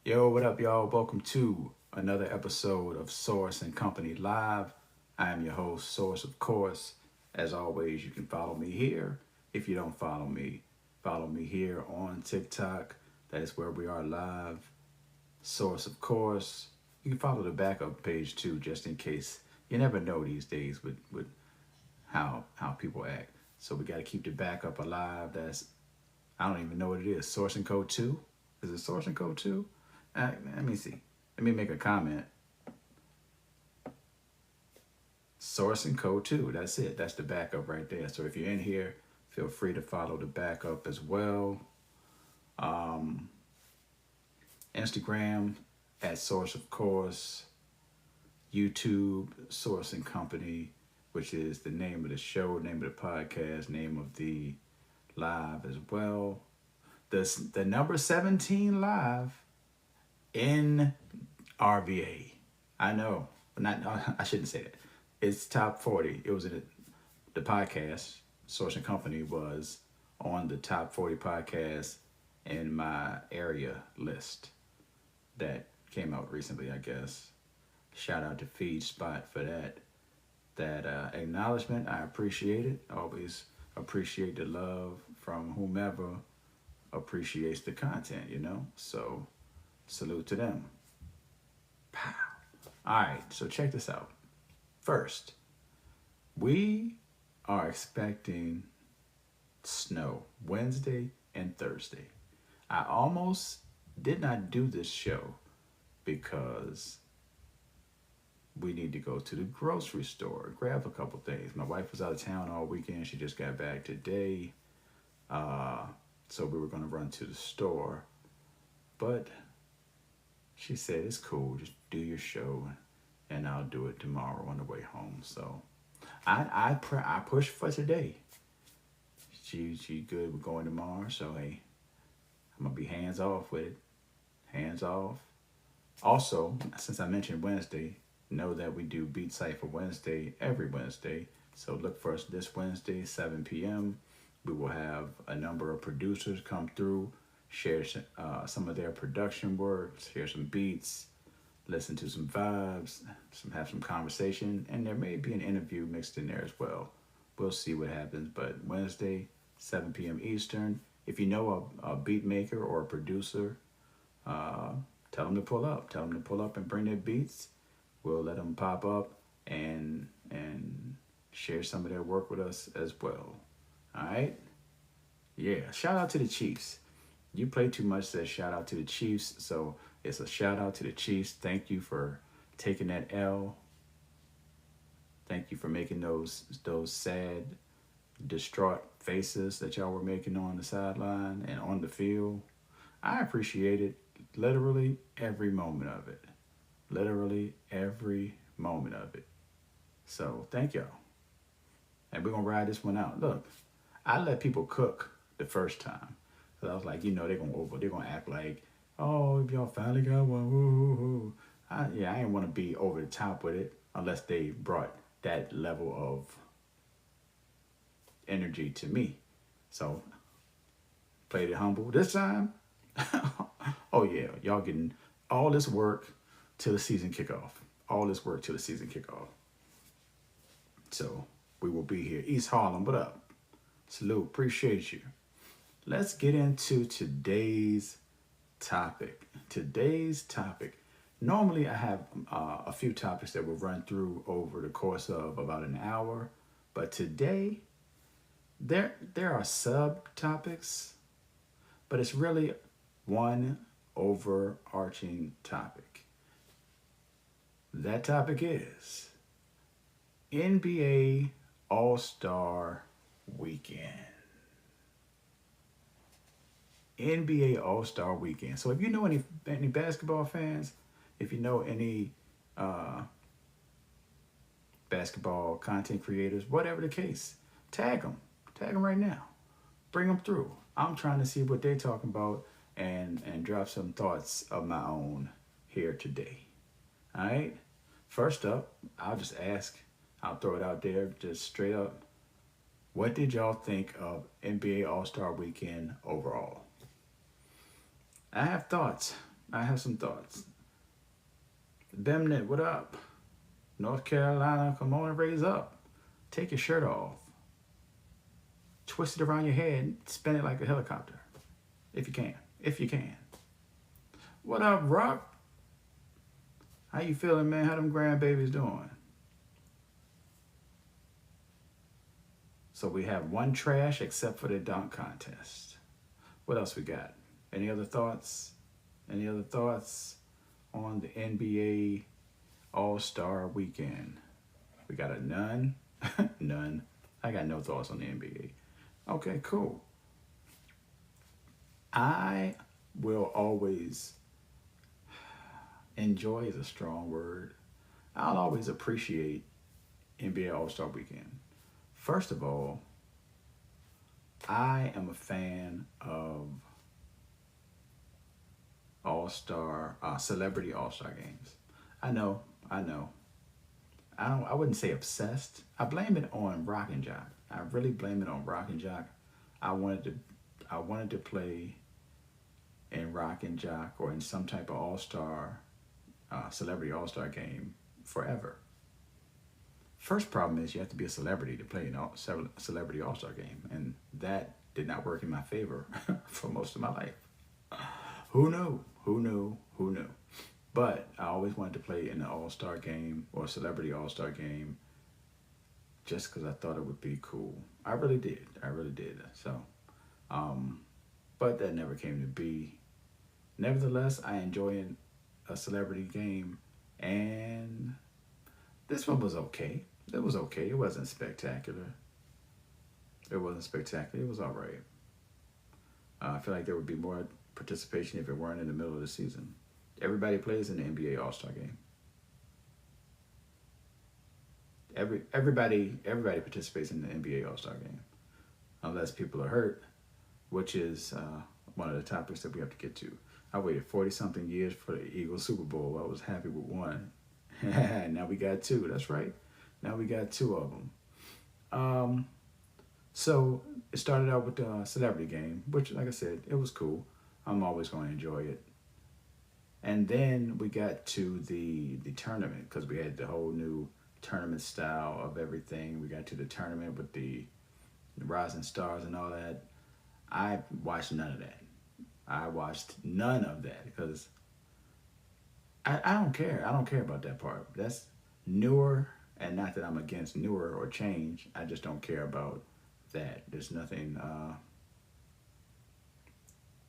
Yo, what up, y'all? Welcome to another episode of Source and Company Live. I am your host, Source, of course. As always, you can follow me here. If you don't follow me here on TikTok. That is where we are live. Source, of course. You can follow the backup page too, just in case. You never know these days with how people act. So we got to keep the backup alive. That's I don't even know what it is. Source and Code 2? Is it Source and Code 2? Let me see. Let me make a comment. Source and Code 2. That's it. That's the backup right there. So if you're in here, feel free to follow the backup as well. Instagram at Source, of course. YouTube, Source and Company, which is the name of the show, name of the podcast, name of the live as well. The number 17 live in RVA. I know, not. I shouldn't say that. It's top 40. It was in the podcast. Source and Company was on the top 40 podcasts in my area list that came out recently, I guess. Shout out to FeedSpot for that acknowledgement. I appreciate it. Always appreciate the love from whomever appreciates the content, So salute to them. Pow. All right, so check this out. First, we are expecting snow Wednesday and Thursday. I almost did not do this show because we need to go to the grocery store, grab a couple things. My wife was out of town all weekend. She just got back today. So we were going to run to the store. But she said, it's cool. Just do your show and I'll do it tomorrow on the way home. So I pushed for today. She good with going tomorrow. So, hey, I'm going to be hands off with it. Hands off. Also, since I mentioned Wednesday, know that we do Beat Cypher Wednesday every Wednesday. So look for us this Wednesday, 7 p.m. We will have a number of producers come through, share some of their production work, share some beats, listen to some vibes, have some conversation, and there may be an interview mixed in there as well. We'll see what happens, but Wednesday, 7 p.m. Eastern. If you know a beat maker or a producer, tell them to pull up. Tell them to pull up and bring their beats. We'll let them pop up and share some of their work with us as well. All right? Yeah, shout out to the Chiefs. You play too much, says shout out to the Chiefs. So it's a shout out to the Chiefs. Thank you for taking that L. Thank you for making those sad, distraught faces that y'all were making on the sideline and on the field. I appreciate it, literally every moment of it. Literally every moment of it. So thank y'all. And we're going to ride this one out. Look, I let people cook the first time. So I was like, they're going to act like, oh, if y'all finally got one, woo. I didn't want to be over the top with it unless they brought that level of energy to me. So played it humble. This time, oh yeah, y'all getting all this work till the season kickoff. All this work till the season kickoff. So we will be here. East Harlem, what up? Salute, appreciate you. Let's get into today's topic. Normally I have a few topics that we'll run through over the course of about an hour. But today, there are subtopics, but it's really one overarching topic. That topic is NBA All-Star Weekend. NBA All-Star Weekend. So if you know any basketball fans, if you know any basketball content creators, whatever the case, tag them right now. Bring them through. I'm trying to see what they're talking about and drop some thoughts of my own here today. All right. First up, I'll throw it out there just straight up. What did y'all think of NBA All-Star Weekend overall? I have thoughts. I have some thoughts. Bemnet, what up? North Carolina, come on and raise up. Take your shirt off. Twist it around your head. Spin it like a helicopter. If you can. If you can. What up, Rock? How you feeling, man? How them grandbabies doing? So we have one trash except for the dunk contest. What else we got? Any other thoughts? Any other thoughts on the NBA All-Star Weekend? We got a none. None. I got no thoughts on the NBA. Okay, cool. I will always enjoy is a strong word. I'll always appreciate NBA All-Star Weekend. First of all, I am a fan of celebrity All-Star games. I know. I wouldn't say obsessed. I blame it on Rock and Jock. I really blame it on Rock and Jock. I wanted to play in Rock and Jock or in some type of All-Star, celebrity All-Star game forever. First problem is you have to be a celebrity to play in a celebrity All-Star game, and that did not work in my favor for most of my life. Who knew? But I always wanted to play in an All-Star game or a celebrity All-Star game just because I thought it would be cool. I really did. So, but that never came to be. Nevertheless, I enjoyed a celebrity game, and this one was okay. It was okay. It wasn't spectacular. It was all right. I feel like there would be more participation if it weren't in the middle of the season. Everybody plays in the NBA All-Star game. Everybody participates in the NBA All-Star game, unless people are hurt, which is one of the topics that we have to get to. I waited 40-something years for the Eagles Super Bowl. I was happy with one. Now we got two. That's right. Now we got two of them. So it started out with the celebrity game, which, like I said, it was cool. I'm always going to enjoy it. And then we got to the tournament because we had the whole new tournament style of everything. We got to the tournament with the Rising Stars and all that. I watched none of that. Because I don't care. I don't care about that part. That's newer, and not that I'm against newer or change. I just don't care about that. There's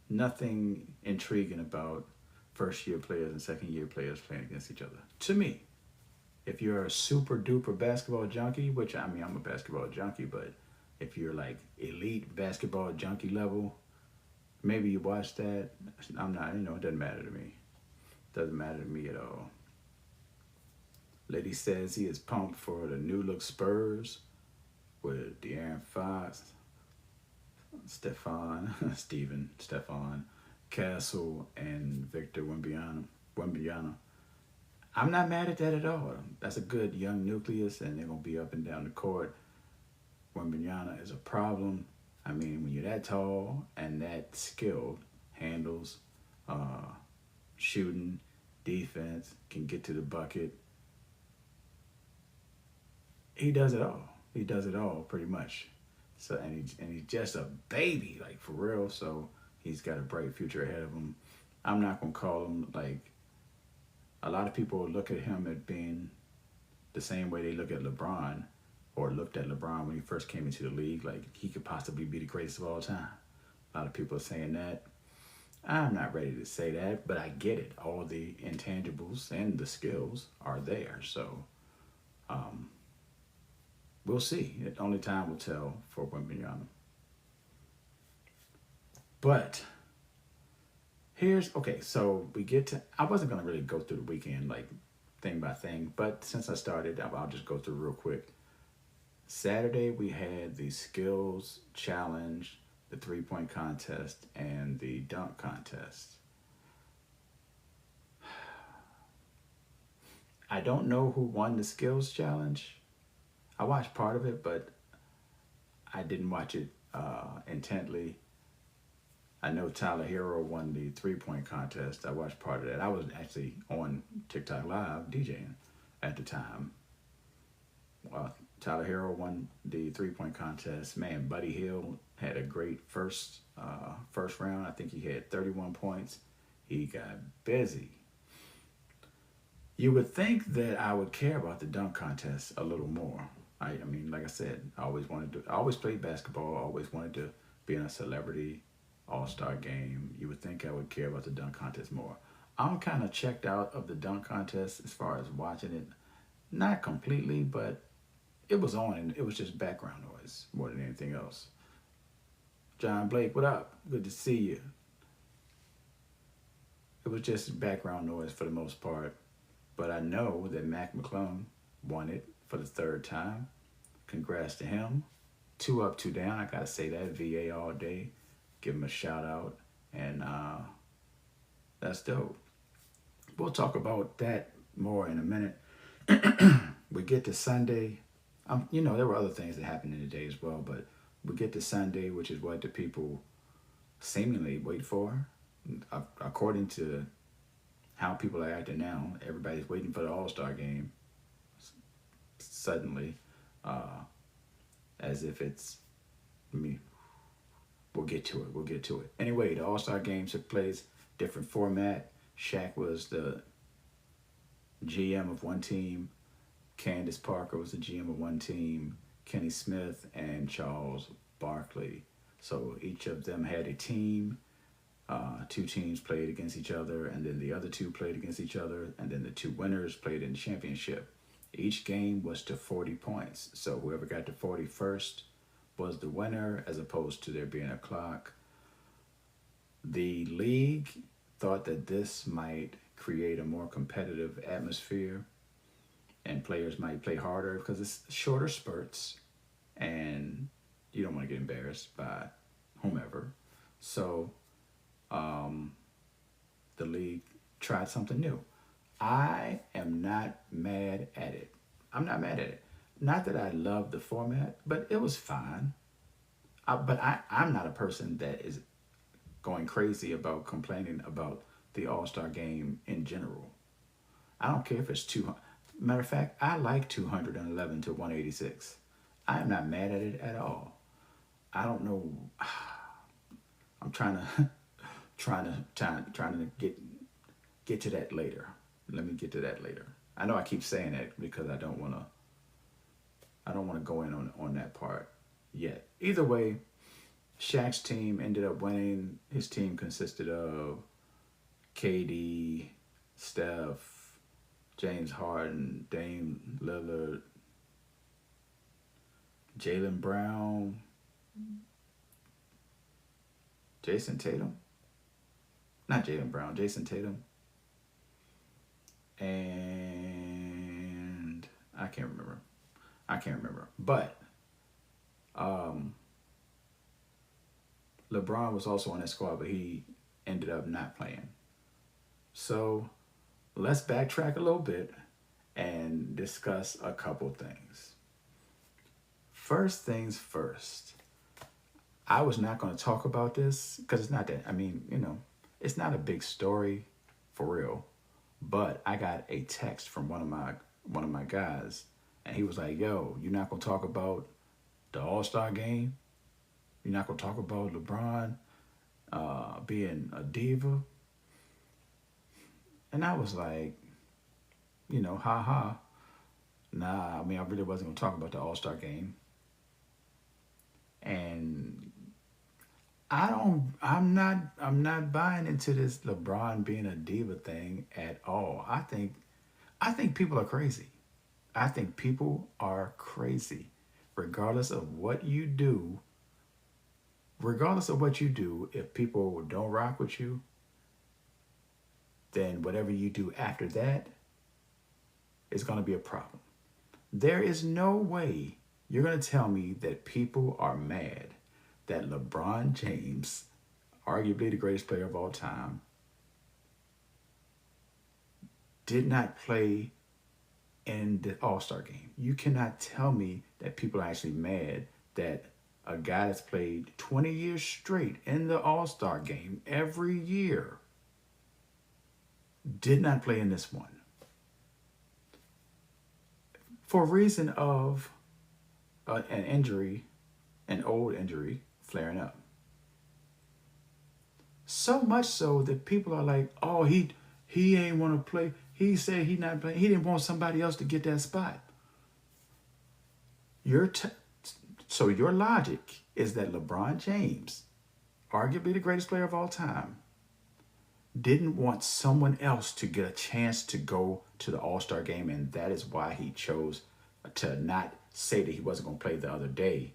nothing intriguing about first-year players and second-year players playing against each other. To me, if you're a super-duper basketball junkie, which, I mean, I'm a basketball junkie, but if you're like elite basketball junkie level, maybe you watch that. I'm not, it doesn't matter to me. Doesn't matter to me at all. Lady says he is pumped for the new look Spurs with De'Aaron Fox, Stefan Castle, and Victor Wembanyama. I'm not mad at that at all. That's a good young nucleus, and they're going to be up and down the court. Wembanyama is a problem. I mean, when you're that tall and that skilled, handles, shooting, defense, can get to the bucket. He does it all. He does it all pretty much. So and he's just a baby, like, for real. So he's got a bright future ahead of him. I'm not gonna call him, like, a lot of people look at him as being the same way they look at LeBron, or looked at LeBron when he first came into the league, like he could possibly be the greatest of all time. A lot of people are saying that. I'm not ready to say that, but I get it. All the intangibles and the skills are there. So we'll see. Only time will tell for Wembanyama. But so we get to, I wasn't going to really go through the weekend, like, thing by thing, but since I started, I'll just go through real quick. Saturday, we had the skills challenge, the 3-point contest, and the dunk contest. I don't know who won the skills challenge. I watched part of it, but I didn't watch it intently. I know Tyler Hero won the 3-point contest. I watched part of that. I was actually on TikTok Live DJing at the time. Tyler Hero won the 3-point contest. Man, Buddy Hield had a great first round. I think he had 31 points. He got busy. You would think that I would care about the dunk contest a little more. I mean, like I said, I always played basketball. I always wanted to be in a celebrity all-star game. You would think I would care about the dunk contest more. I'm kind of checked out of the dunk contest as far as watching it. Not completely, but it was on and it was just background noise more than anything else. John Blake, what up? Good to see you. It was just background noise for the most part. But I know that Mac McClung won it for the third time. Congrats to him. 2 up, 2 down. I gotta say that. VA all day. Give him a shout out. And that's dope. We'll talk about that more in a minute. We get to Sunday. There were other things that happened in the day as well, but we get to Sunday, which is what the people seemingly wait for. According to how people are acting now, everybody's waiting for the All-Star game suddenly, as if it's me. We'll get to it. Anyway, the All-Star game took place, different format. Shaq was the GM of one team. Candace Parker was the GM of one team. Kenny Smith and Charles Barkley. So each of them had a team. 2 teams played against each other, and then the other 2 played against each other, and then the 2 winners played in the championship. Each game was to 40 points. So whoever got to 40 first was the winner, as opposed to there being a clock. The league thought that this might create a more competitive atmosphere and players might play harder because it's shorter spurts and you don't want to get embarrassed by whomever. So the league tried something new. I am not mad at it. I'm not mad at it. Not that I love the format, but it was fine. I'm not a person that is going crazy about complaining about the All-Star game in general. I don't care if it's 200. Matter of fact, I like 211 to 186. I am not mad at it at all. I don't know. I'm trying to get to that later. Let me get to that later. I know I keep saying that because I don't want to go in on that part yet. Either way, Shaq's team ended up winning. His team consisted of KD, Steph, James Harden, Dame Lillard, Jaylen Brown, Jason Tatum. Not Jaylen Brown, Jason Tatum. And I can't remember. But LeBron was also on that squad, but he ended up not playing. So let's backtrack a little bit and discuss a couple things. First things first. I was not going to talk about this because it's not that, it's not a big story for real. But I got a text from one of my guys, and he was like, "Yo, you're not going to talk about the All-Star game? You're not going to talk about LeBron being a diva?" And I was like, haha. Nah, I really wasn't going to talk about the All-Star game. And I'm not buying into this LeBron being a diva thing at all. I think people are crazy. I think people are crazy. Regardless of what you do, if people don't rock with you, then whatever you do after that is going to be a problem. There is no way you're going to tell me that people are mad that LeBron James, arguably the greatest player of all time, did not play in the All-Star game. You cannot tell me that people are actually mad that a guy that's played 20 years straight in the All-Star game every year, did not play in this one for a reason of an injury, an old injury flaring up. So much so that people are like, "Oh, he ain't want to play. He said he not playing. He didn't want somebody else to get that spot." Your so your logic is that LeBron James, arguably the greatest player of all time, didn't want someone else to get a chance to go to the All-Star game, and that is why he chose to not say that he wasn't going to play the other day.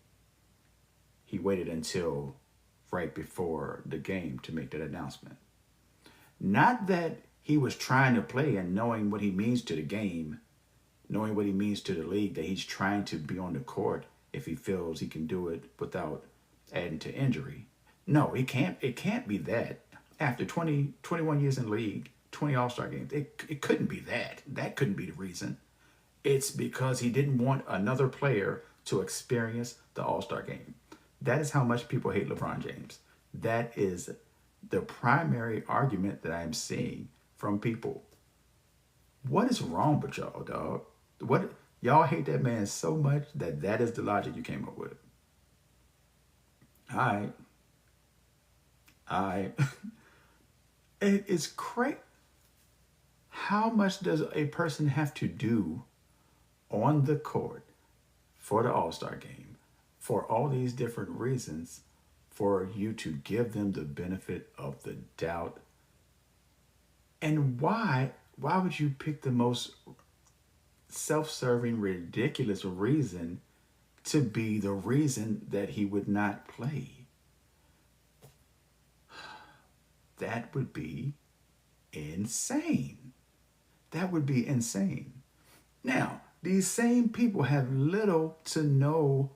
He waited until right before the game to make that announcement. Not that he was trying to play and knowing what he means to the game, knowing what he means to the league, that he's trying to be on the court if he feels he can do it without adding to injury. No, it can't be that. After 21 years in the league, 20 All-Star games, it couldn't be that. That couldn't be the reason. It's because he didn't want another player to experience the All-Star game. That is how much people hate LeBron James. That is the primary argument that I'm seeing from people. What is wrong with y'all, dog? What y'all hate that man so much that is the logic you came up with. All right. It's crazy. How much does a person have to do on the court for the All-Star game, for all these different reasons, for you to give them the benefit of the doubt? And why would you pick the most self-serving, ridiculous reason to be the reason that he would not play? That would be insane. That would be insane. Now, these same people have little to no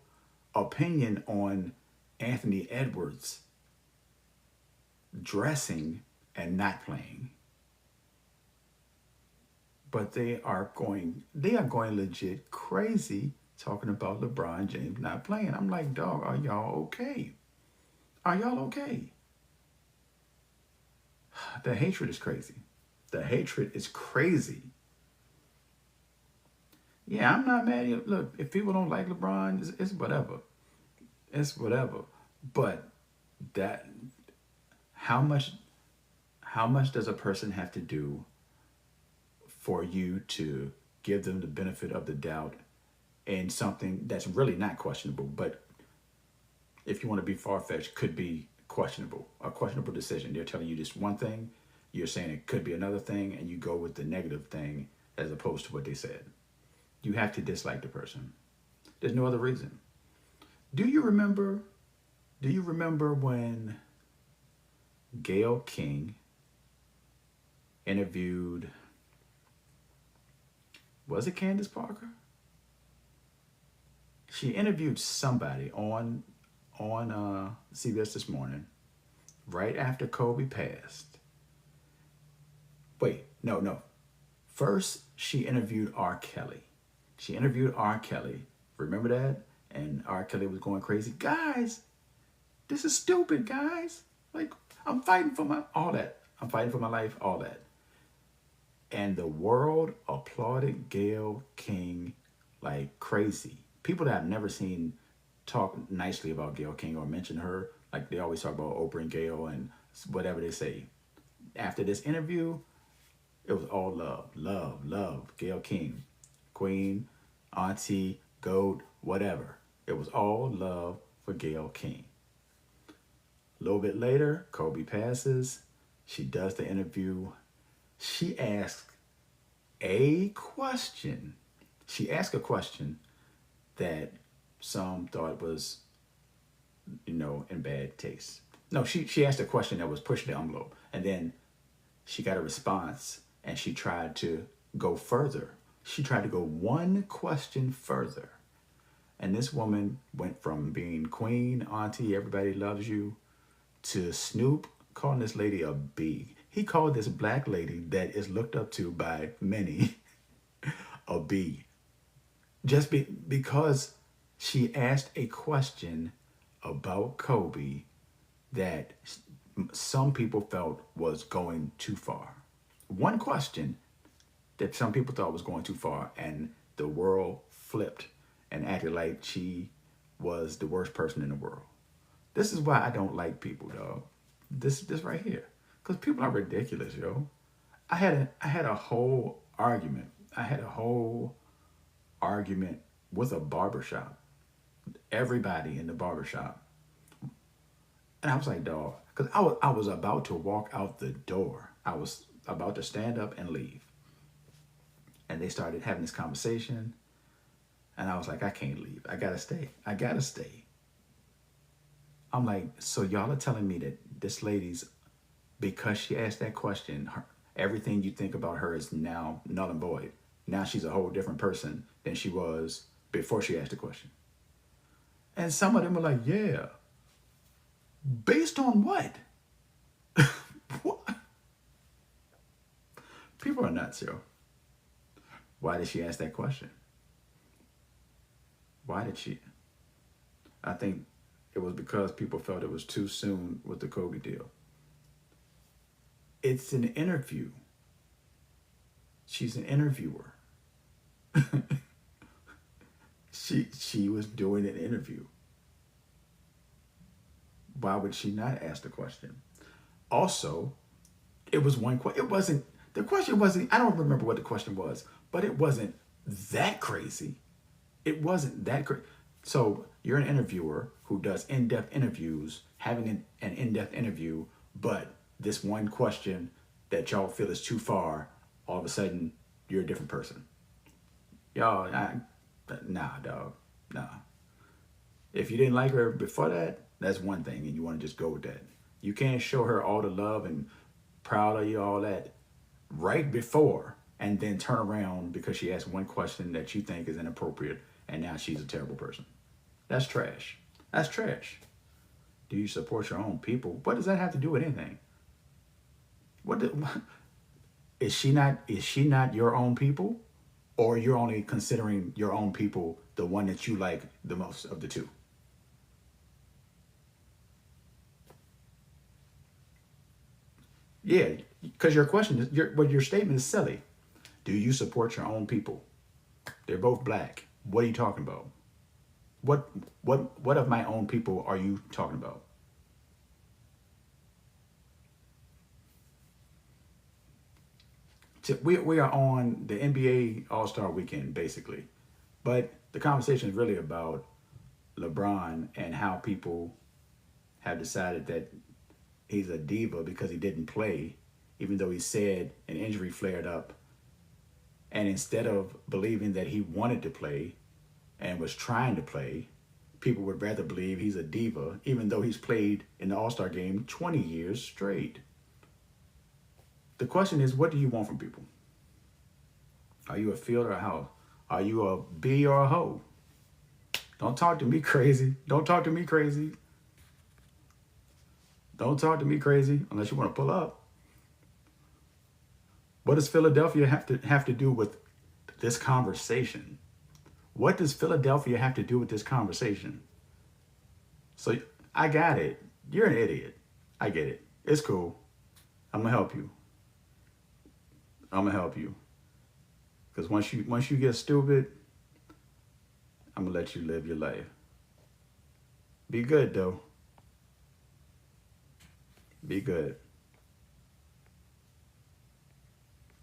opinion on Anthony Edwards dressing and not playing. But they are going legit crazy talking about LeBron James not playing. I'm like, dog, are y'all okay? Are y'all okay? The hatred is crazy. The hatred is crazy. Yeah, I'm not mad. Look, if people don't like LeBron, it's whatever. It's whatever. But that, how much does a person have to do for you to give them the benefit of the doubt in something that's really not questionable, but if you want to be far-fetched, could be questionable, a questionable decision. They're telling you just one thing, you're saying it could be another thing, and you go with the negative thing as opposed to what they said. You have to dislike the person. There's no other reason. Do you remember when Gayle King interviewed, was it Candace Parker? She interviewed somebody on CBS This Morning right after Kobe passed. Wait, no. First, she interviewed R. Kelly. Remember that? And R. Kelly was going crazy. Guys, this is stupid, guys. Like, I'm fighting for my life, all that. And the world applauded Gayle King like crazy. People that I've never seen talk nicely about Gayle King or mention her, like they always talk about Oprah and Gayle and whatever they say. After this interview, it was all love. Gayle King, queen, auntie, goat, whatever. It was all love for Gayle King. A little bit later, Kobe passes. She does the interview. She asked a question. A question that some thought was, in bad taste. No, she asked a question that was pushing the envelope. And then she got a response and she tried to go further. She tried to go one question further. And this woman went from being queen, auntie, everybody loves you, to Snoop calling this lady a B. He called this black lady that is looked up to by many a B. Just because she asked a question about Kobe that some people felt was going too far. One question that some people thought was going too far, and the world flipped and acted like she was the worst person in the world. This is why I don't like people, dog. This right here, because people are ridiculous, yo. I had a whole argument. I had a whole argument with a barbershop. Everybody in the barbershop. And I was like, dog, because I was about to walk out the door. I was about to stand up and leave. And they started having this conversation. And I was like, I can't leave. I gotta stay. I gotta stay. I'm like, so y'all are telling me that this lady's, because she asked that question, everything you think about her is now null and void. Now she's a whole different person than she was before she asked the question. And some of them were like, yeah. Based on what? What? People are nuts, yo. Why did she ask that question? Why did she? I think it was because people felt it was too soon with the Kobe deal. It's an interview. She's an interviewer. She was doing an interview. Why would she not ask the question? Also, it was one question. It wasn't, the question wasn't, I don't remember what the question was, but it wasn't that crazy. It wasn't that crazy. So you're an interviewer who does in-depth interviews, having an in-depth interview, but this one question that y'all feel is too far, all of a sudden you're a different person. Y'all, nah, dog, nah. If you didn't like her before that, that's one thing, and you want to just go with that. You can't show her all the love and proud of you, all that, right before, and then turn around because she asked one question that you think is inappropriate, and now she's a terrible person. That's trash. That's trash. Do you support your own people? What does that have to do with anything? Is she not your own people? Or you're only considering your own people the one that you like the most of the two? Yeah, because your question is, your statement is silly. Do you support your own people? They're both black. What are you talking about? What of my own people are you talking about? We are on the NBA All-Star Weekend, basically. But the conversation is really about LeBron and how people have decided that he's a diva because he didn't play, even though he said an injury flared up. And instead of believing that he wanted to play and was trying to play, people would rather believe he's a diva, even though he's played in the All-Star game 20 years straight. The question is, what do you want from people? Are you a field or a hoe? Are you a bee or a hoe? Don't talk to me crazy. Don't talk to me crazy. Don't talk to me crazy unless you want to pull up. What does Philadelphia have to do with this conversation? What does Philadelphia have to do with this conversation? So I got it. You're an idiot. I get it. It's cool. I'm gonna help you. I'm gonna help you. Because once you get stupid, I'm gonna let you live your life. Be good though. Be good.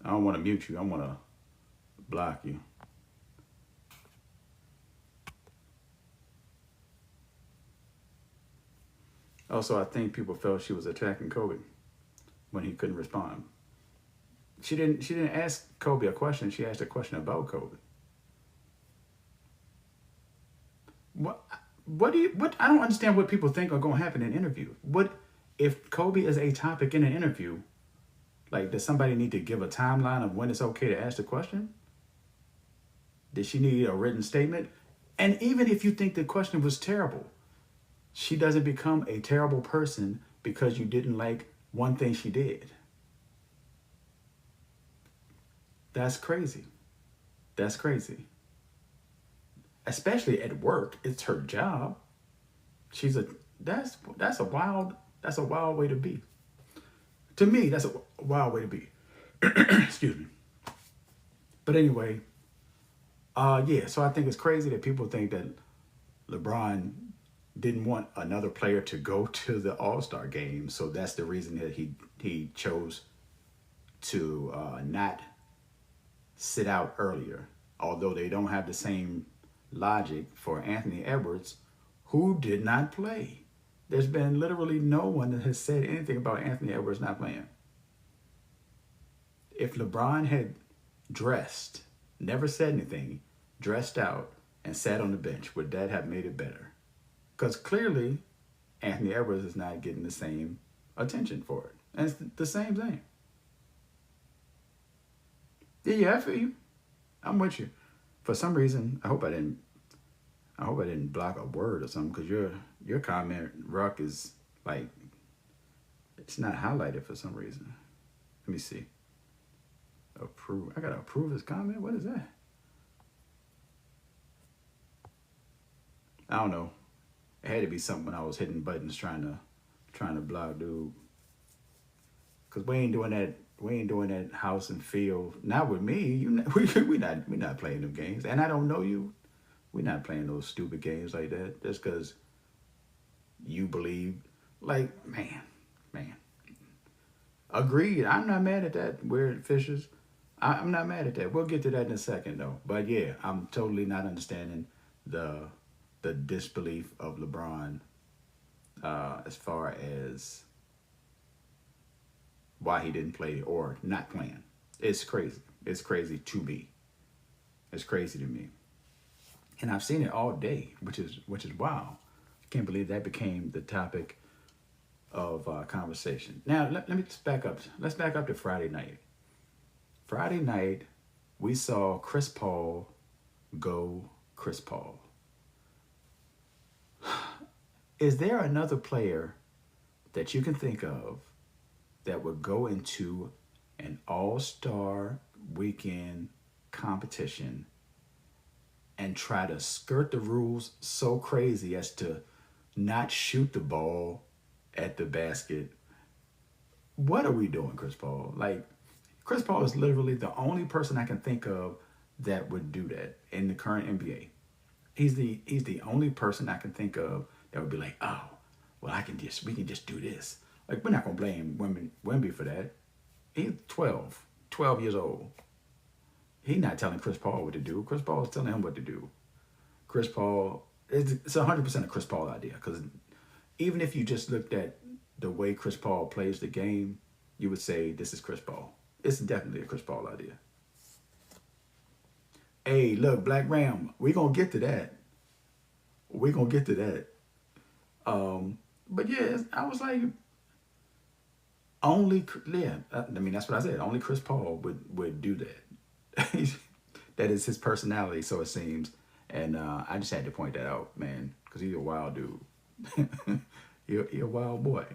I don't want to mute you. I want to block you. Also, I think people felt she was attacking Kobe when he couldn't respond. She didn't ask Kobe a question. She asked a question about Kobe. What I don't understand what people think are going to happen in an interview. What if Kobe is a topic in an interview? Like, does somebody need to give a timeline of when it's okay to ask the question? Did she need a written statement? And even if you think the question was terrible, she doesn't become a terrible person because you didn't like one thing she did. That's crazy. That's crazy. Especially at work. It's her job. She's a that's a wild way to be. To me, that's a wild way to be. Excuse me. But anyway, yeah. So I think it's crazy that people think that LeBron didn't want another player to go to the All Star game, so that's the reason that he chose to not sit out earlier. Although they don't have the same logic for Anthony Edwards, who did not play. There's been literally no one that has said anything about Anthony Edwards not playing. If LeBron had dressed, never said anything, dressed out, and sat on the bench, would that have made it better? Because clearly, Anthony Edwards is not getting the same attention for it. And it's the same thing. Yeah, I feel you. I'm with you. For some reason, I hope I didn't block a word or something, because your comment, Ruck, is like, it's not highlighted for some reason. Let me see. Approve. I gotta approve his comment. What is that? I don't know. It had to be something when I was hitting buttons trying to block dude. Cause we ain't doing that. We ain't doing that house and field. Not with me. We not playing them games. And I don't know you. We're not playing those stupid games like that. Just cause you believe. Like, man. Agreed. I'm not mad at that, Weird Fishers. I'm not mad at that. We'll get to that in a second, though. But yeah, I'm totally not understanding the disbelief of LeBron as far as why he didn't play or not playing. It's crazy. It's crazy to me. It's crazy to me. And I've seen it all day, which is wild. I can't believe that became the topic of conversation. Now, let me just back up. Let's back up to Friday night. Friday night, we saw Chris Paul go Chris Paul. Is there another player that you can think of that would go into an all-star weekend competition and try to skirt the rules so crazy as to not shoot the ball at the basket? What are we doing, Chris Paul? Like, Chris Paul is literally the only person I can think of that would do that in the current NBA. He's the only person I can think of that would be like, oh, well, we can just do this. Like, we're not gonna blame Wemby for that. He's 12 years old. He's not telling Chris Paul what to do. Chris Paul is telling him what to do. Chris Paul, it's 100% a Chris Paul idea, because even if you just looked at the way Chris Paul plays the game, you would say this is Chris Paul. It's definitely a Chris Paul idea. Hey, look, Black Ram, we're going to get to that. But yeah, I was like, that's what I said. Only Chris Paul would do that. That is his personality, so it seems. And I just had to point that out, man, because he's a wild dude. You're a wild boy.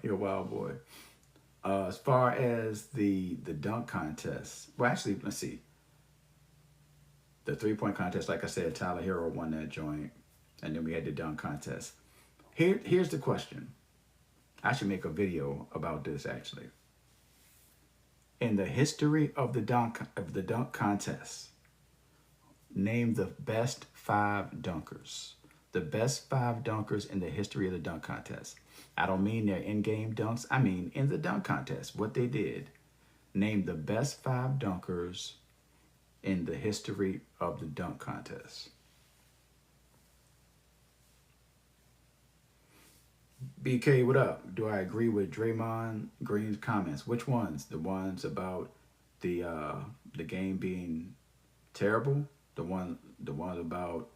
As far as the dunk contest, well, actually, let's see. The 3-point contest, like I said, Tyler Hero won that joint, and then we had the dunk contest. Here's the question. I should make a video about this, actually. In the history of the dunk contest, name the best 5 dunkers. The best 5 dunkers in the history of the dunk contest. I don't mean their in-game dunks. I mean in the dunk contest, what they did. Name the best 5 dunkers in the history of the dunk contest. BK, what up? Do I agree with Draymond Green's comments? Which ones? The ones about the game being terrible? The ones about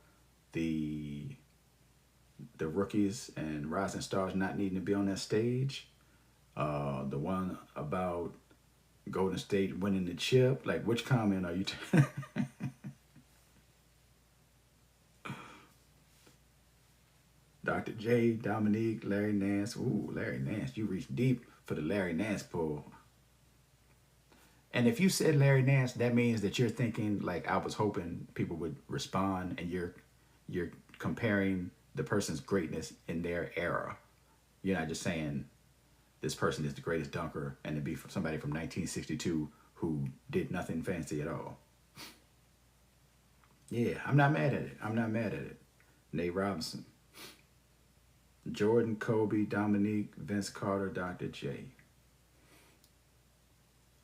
the rookies and rising stars not needing to be on that stage? The one about Golden State winning the chip? Like, which comment are you Dr. J, Dominique, Larry Nance. Ooh, Larry Nance. You reached deep for the Larry Nance pull. And if you said Larry Nance, that means that you're thinking like I was hoping people would respond, and you're comparing the person's greatness in their era. You're not just saying this person is the greatest dunker and to be from somebody from 1962 who did nothing fancy at all. Yeah, I'm not mad at it. I'm not mad at it. Nate Robinson. Jordan, Kobe, Dominique, Vince Carter, Dr. J.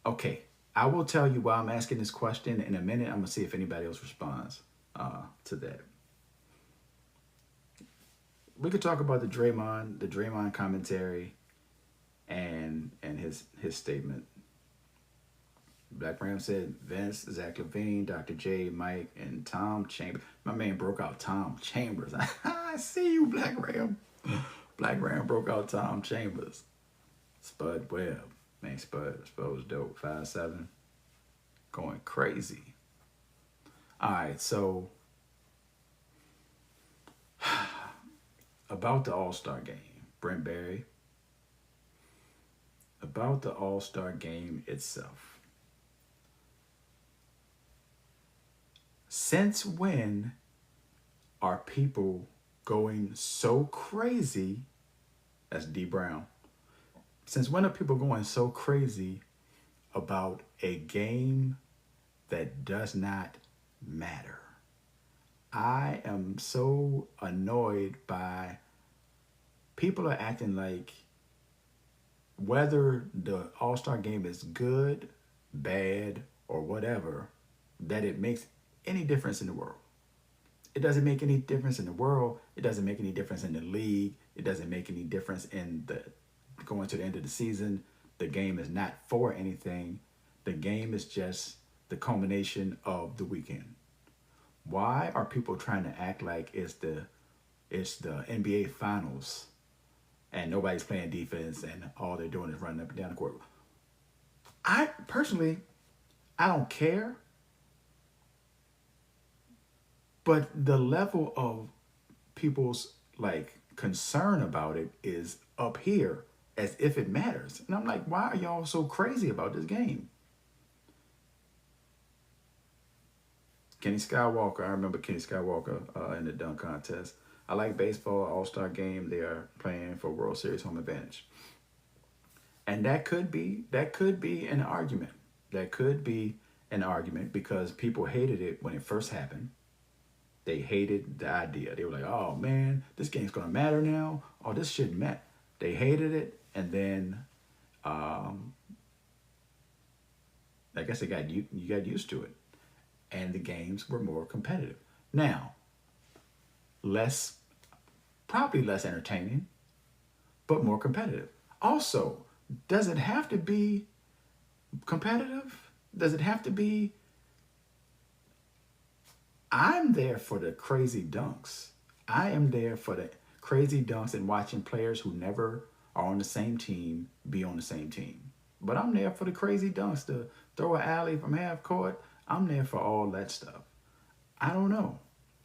Okay, I will tell you why I'm asking this question in a minute. I'm going to see if anybody else responds to that. We could talk about the Draymond commentary and his statement. Black Ram said Vince, Zach LaVine, Dr. J, Mike, and Tom Chambers. My man broke out Tom Chambers. I see you, Black Ram. Black Ram broke out Tom Chambers. Spud Webb. Man, Spud was dope. 5'7". Going crazy. Alright, so about the All-Star game. Brent Barry. About the All-Star game itself. Since when are people going so crazy? That's D Brown. Since when are people going so crazy about a game that does not matter? I am so annoyed by people are acting like whether the All-Star game is good, bad, or whatever, that it makes any difference in the world. It doesn't make any difference in the world. It doesn't make any difference in the league. It doesn't make any difference in the going to the end of the season. The game is not for anything. The game is just the culmination of the weekend. Why are people trying to act like it's the NBA Finals and nobody's playing defense and all they're doing is running up and down the court? I personally, I don't care. But the level of people's like concern about it is up here as if it matters. And I'm like, why are y'all so crazy about this game? Kenny Skywalker, I remember Kenny Skywalker in the dunk contest. I like baseball, All-Star game. They are playing for World Series home advantage. And that could be an argument. That could be an argument because people hated it when it first happened. They hated the idea. They were like, oh man, this game's gonna matter now. Oh, this shouldn't matter. They hated it, and then I guess you got used to it. And the games were more competitive. Now, probably less entertaining, but more competitive. Also, does it have to be competitive? Does it have to be? I'm there for the crazy dunks. I am there for the crazy dunks and watching players who never are on the same team be on the same team. But I'm there for the crazy dunks, to throw an alley from half court. I'm there for all that stuff. I don't know.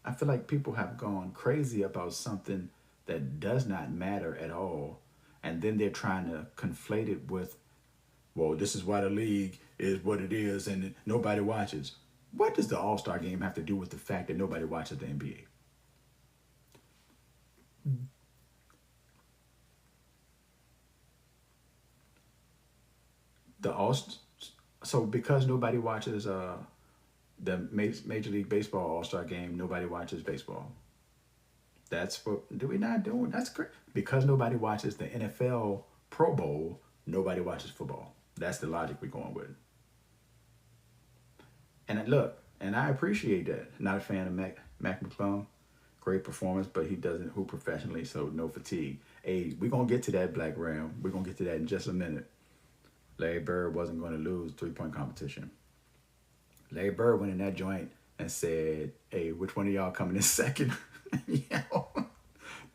I feel like people have gone crazy about something that does not matter at all. And then they're trying to conflate it with, well, this is why the league is what it is and nobody watches. What does the All-Star game have to do with the fact that nobody watches the NBA? So because nobody watches the Major League Baseball All-Star game, nobody watches baseball. That's what we're not doing. That's great. Because nobody watches the NFL Pro Bowl, nobody watches football. That's the logic we're going with. And look, and I appreciate that. Not a fan of Mac McClung. Great performance, but he doesn't hoop professionally, so no fatigue. Hey, we're going to get to that, Black Ram. We're going to get to that in just a minute. Larry Bird wasn't going to lose three-point competition. Larry Bird went in that joint and said, hey, which one of y'all coming in second?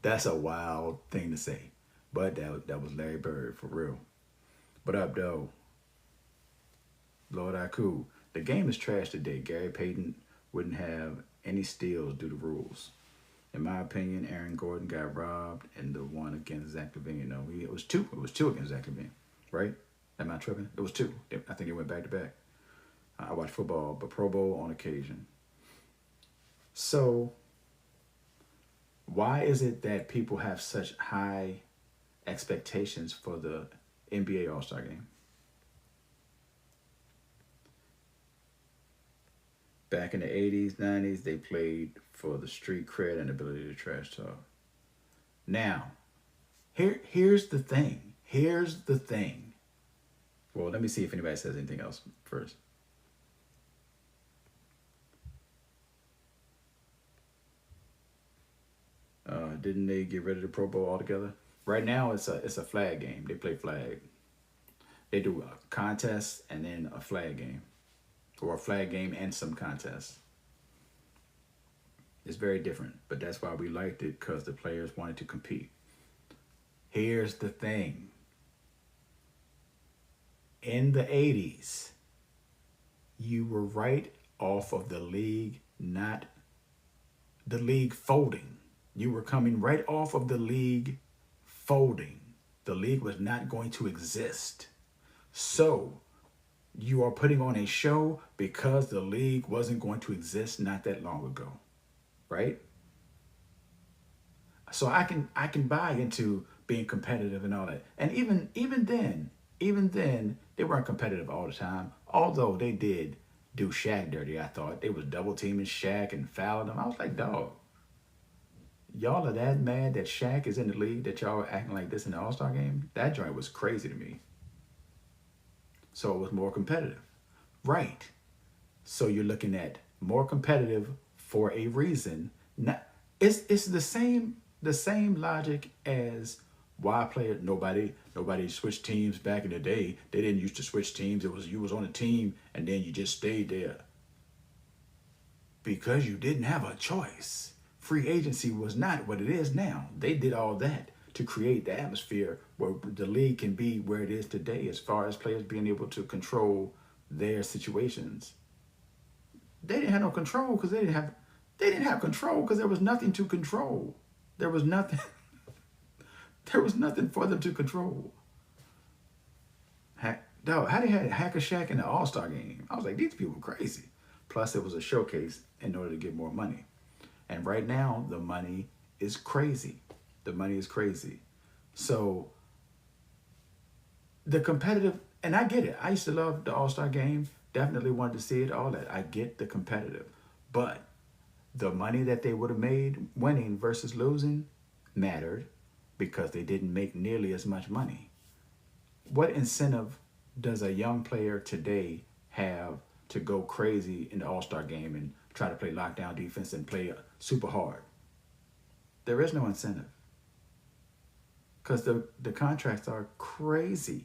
That's a wild thing to say. But that was Larry Bird, for real. What up, though? Lord Aku. The game is trash today. Gary Payton wouldn't have any steals due to rules. In my opinion, Aaron Gordon got robbed in the one against Zach LaVine. No, it was two. It was two against Zach LaVine, right? Am I tripping? It was two. I think it went back to back. I watch football, but Pro Bowl on occasion. So, Why is it that people have such high expectations for the NBA All-Star game? Back in the 80s, 90s, they played for the street cred and ability to trash talk. Now, here's the thing. Here's the thing. Well, let me see if anybody says anything else first. Didn't they get rid of the Pro Bowl altogether? Right now, it's a flag game. They play flag. They do a contest and then a flag game, or a flag game and some contests. It's very different, but that's why we liked it, because the players wanted to compete. Here's the thing. In the 80s, you were right off of the league, not the league folding. You were coming right off of the league folding. The league was not going to exist. So you are putting on a show because the league wasn't going to exist not that long ago, right? So I can buy into being competitive and all that. And even then, they weren't competitive all the time. Although they did do Shaq dirty, I thought. They was double teaming Shaq and fouling him. I was like, dog, y'all are that mad that Shaq is in the league that y'all are acting like this in the All-Star game? That joint was crazy to me. So it was more competitive. Right. So you're looking at more competitive for a reason. Not, it's the same logic as why player nobody switched teams back in the day. They didn't used to switch teams. It was you was on a team and then you just stayed there. Because you didn't have a choice. Free agency was not what it is now. They did all that to create the atmosphere where the league can be where it is today as far as players being able to control their situations. They didn't have no control because they didn't have control because there was nothing to control. There was nothing there was nothing for them to control. Dog, how they had Hacker Shack in the All-Star game? I was like, these people are crazy. Plus, it was a showcase in order to get more money. And right now, the money is crazy. The money is crazy. So, the competitive, and I get it. I used to love the All-Star game. Definitely wanted to see it, all that. I get the competitive. But the money that they would have made winning versus losing mattered because they didn't make nearly as much money. What incentive does a young player today have to go crazy in the All-Star game and try to play lockdown defense and play super hard? There is no incentive because the contracts are crazy.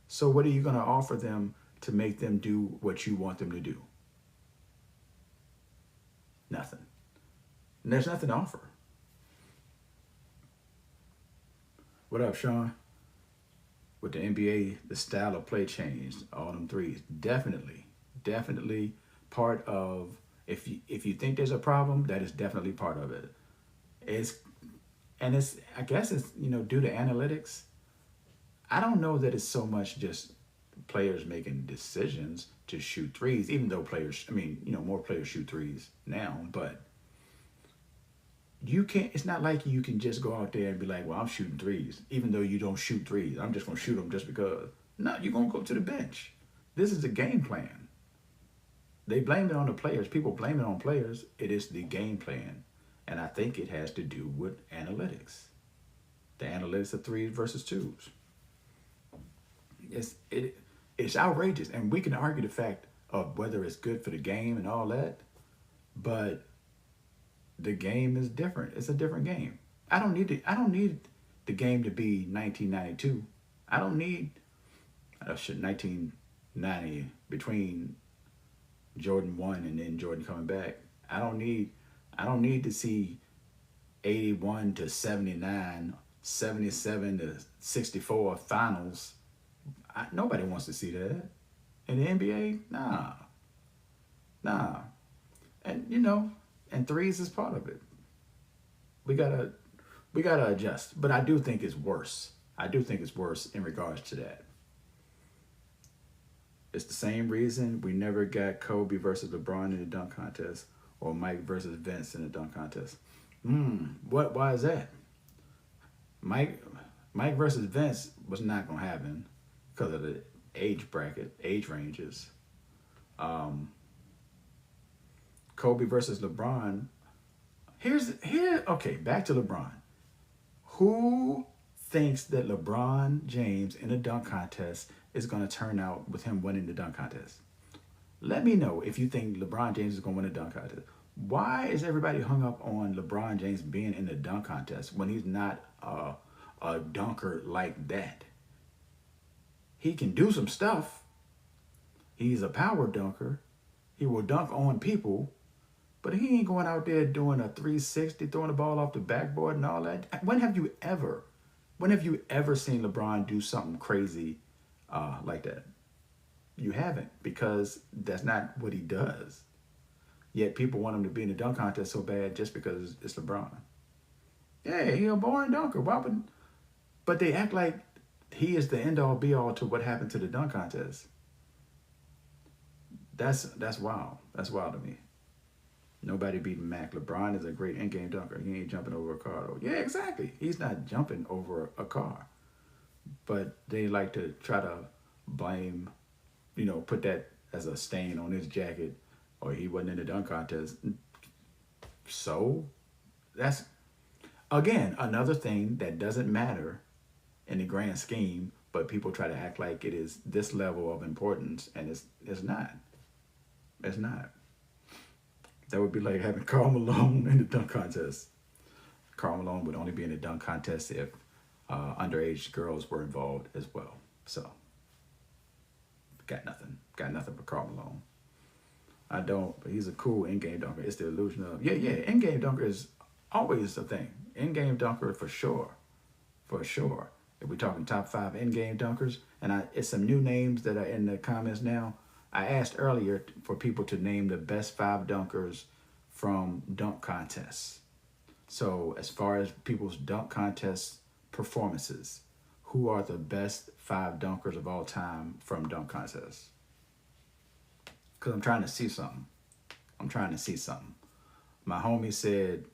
So what are you going to offer them to make them do what you want them to do? Nothing. And there's nothing to offer. What up, Sean? With the NBA, the style of play changed. All them threes, definitely part of. If you think there's a problem, that is definitely part of it. I guess it's due to analytics. I don't know that it's so much just players making decisions to shoot threes, even though more players shoot threes now, but you can't, it's not like you can just go out there and be like, well, I'm shooting threes, even though you don't shoot threes. I'm just going to shoot them just because. No, you're going to go to the bench. This is the game plan. They blame it on the players. People blame it on players. It is the game plan. And I think it has to do with analytics. The analytics of threes versus twos. It's outrageous. And we can argue the fact of whether it's good for the game and all that. But the game is different. It's a different game. I don't need the game to be 1992. I don't need 1990 between Jordan 1 and then Jordan coming back. I don't need to see 81 to 79, 77 to 64 finals. Nobody wants to see that. In the NBA, nah. And threes is part of it. We gotta adjust. But I do think it's worse. In regards to that. It's the same reason we never got Kobe versus LeBron in the dunk contest or Mike versus Vince in the dunk contest. Why is that? Mike Mike versus Vince was not gonna happen because of the age ranges. Um, Kobe versus LeBron. Okay, back to LeBron. Who thinks that LeBron James in a dunk contest is gonna turn out with him winning the dunk contest? Let me know if you think LeBron James is gonna win a dunk contest. Why is everybody hung up on LeBron James being in the dunk contest when he's not a dunker like that? He can do some stuff. He's a power dunker. He will dunk on people, but he ain't going out there doing a 360, throwing the ball off the backboard and all that. When have you ever seen LeBron do something crazy like that? You haven't, because that's not what he does. Yet people want him to be in the dunk contest so bad just because it's LeBron. Yeah, he a boring dunker. Why would? But they act like he is the end all be all to what happened to the dunk contest. That's wild. That's wild to me. Nobody beating Mac. LeBron is a great in-game dunker. He ain't jumping over a car though. Yeah, exactly. He's not jumping over a car. But they like to try to blame, put that as a stain on his jacket, or he wasn't in the dunk contest. So that's, again, another thing that doesn't matter in the grand scheme, but people try to act like it is this level of importance, and it's not. It's not. That would be like having Karl Malone in the dunk contest. Karl Malone would only be in the dunk contest if underage girls were involved as well. So, got nothing. Got nothing for Karl Malone. I don't, but he's a cool in-game dunker. It's the illusion of, in-game dunker is always a thing. In-game dunker for sure. For sure. If we're talking top 5 in-game dunkers, and it's some new names that are in the comments now. I asked earlier for people to name the best 5 dunkers from dunk contests. So as far as people's dunk contest performances, who are the best 5 dunkers of all time from dunk contests? Because I'm trying to see something. My homie said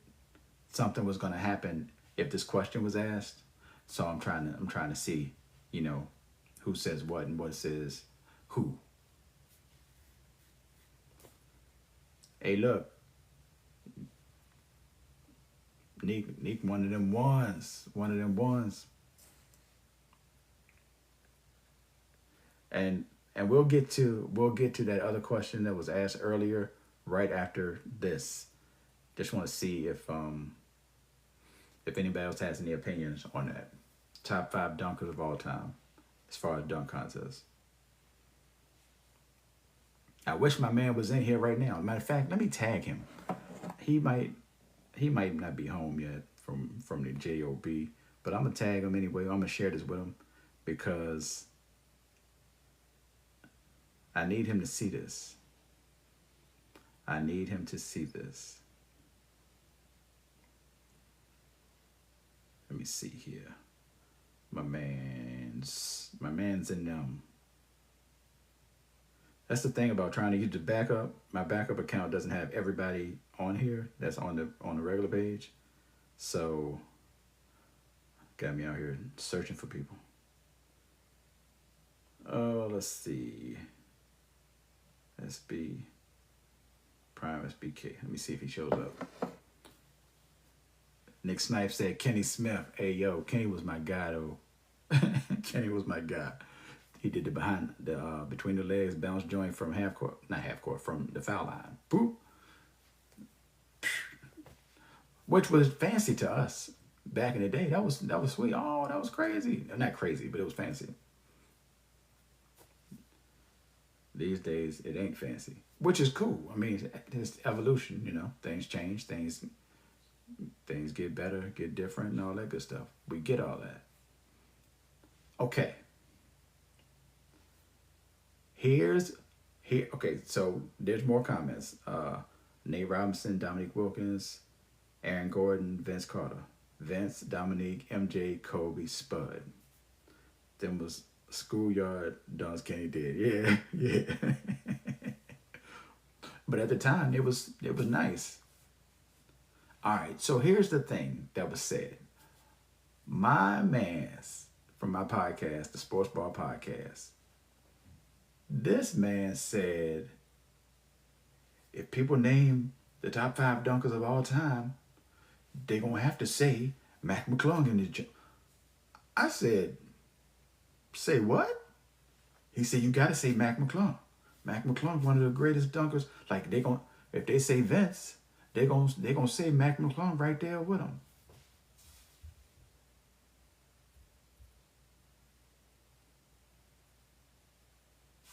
something was going to happen if this question was asked. So I'm trying to see, who says what and what says who. Hey, look. Neek, one of them ones. And we'll get to that other question that was asked earlier right after this. Just want to see if anybody else has any opinions on that. Top 5 dunkers of all time as far as dunk contests. I wish my man was in here right now. Matter of fact, let me tag him. He might not be home yet from the JOB, but I'm gonna tag him anyway. I'm gonna share this with him because I need him to see this. Let me see here. My man's in them. That's the thing about trying to use the backup. My backup account doesn't have everybody on here that's on the regular page. So got me out here searching for people. Oh, let's see. SB Prime SBK. Let me see if he shows up. Nick Snipes said Kenny Smith. Hey yo, Kenny was my guy though. Kenny was my guy. He did the between the legs bounce joint from from the foul line. Boop. Which was fancy to us back in the day. That was sweet. Oh, that was crazy. Not crazy, but it was fancy. These days, it ain't fancy, which is cool. I mean, it's evolution. Things change, things get better, get different, and all that good stuff. We get all that. Okay. Okay, so there's more comments. Nate Robinson, Dominique Wilkins, Aaron Gordon, Vince Carter. Vince, Dominique, MJ, Kobe, Spud. Them was schoolyard dunks Kenny did. Yeah. But at the time, it was nice. All right, so here's the thing that was said. My man's from my podcast, the Sports Bar Podcast, this man said if people name the top 5 dunkers of all time, they're going to have to say Mac McClung in the. I said, say what? He said, you got to say Mac McClung. Mac McClung, one of the greatest dunkers. Like, if they say Vince, they gonna say Mac McClung right there with him.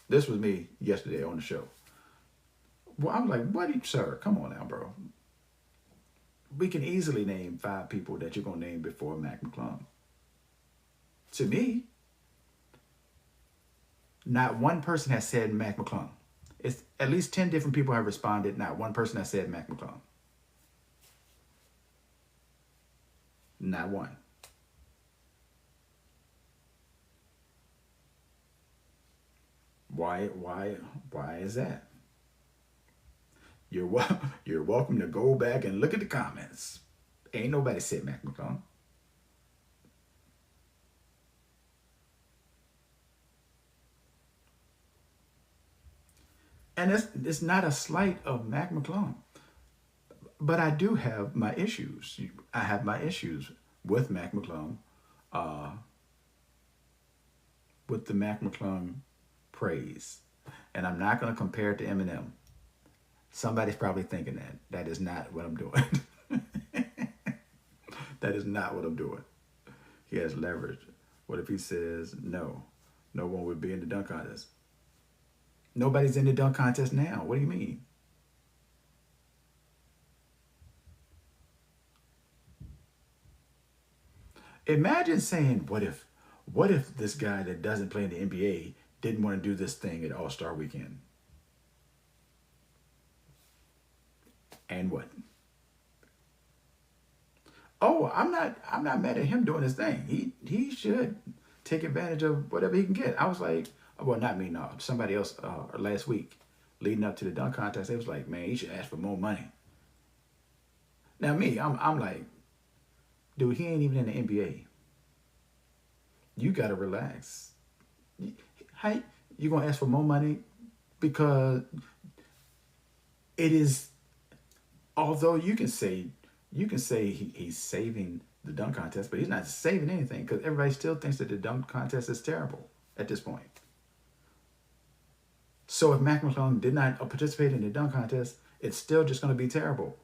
This was me yesterday on the show. Well, I'm like, what, sir? Come on now, bro. We can easily name 5 people that you're gonna name before Mac McClung. To me, not one person has said Mac McClung. It's at least 10 different people have responded. Not one person has said Mac McClung. Not one. Why is that? You're welcome to go back and look at the comments. Ain't nobody said Mac McClung. And it's not a slight of Mac McClung. But I do have my issues. I have my issues with Mac McClung, uh, with the Mac McClung praise. And I'm not going to compare it to Eminem. Somebody's probably thinking that. That is not what I'm doing. That is not what I'm doing. He has leverage. What if he says no? No one would be in the dunk contest. Nobody's in the dunk contest now. What do you mean? Imagine saying, what if this guy that doesn't play in the NBA didn't want to do this thing at All-Star Weekend? And what? Oh, I'm not mad at him doing his thing. He should take advantage of whatever he can get. I was like, well, not me, no. Somebody else last week, leading up to the dunk contest, they was like, man, he should ask for more money. Now me, I'm like, dude, he ain't even in the NBA. You gotta relax. How you gonna ask for more money? Because it is, although you can say he's saving the dunk contest, but he's not saving anything because everybody still thinks that the dunk contest is terrible at this point. So if Mac McClung did not participate in the dunk contest, it's still just going to be terrible.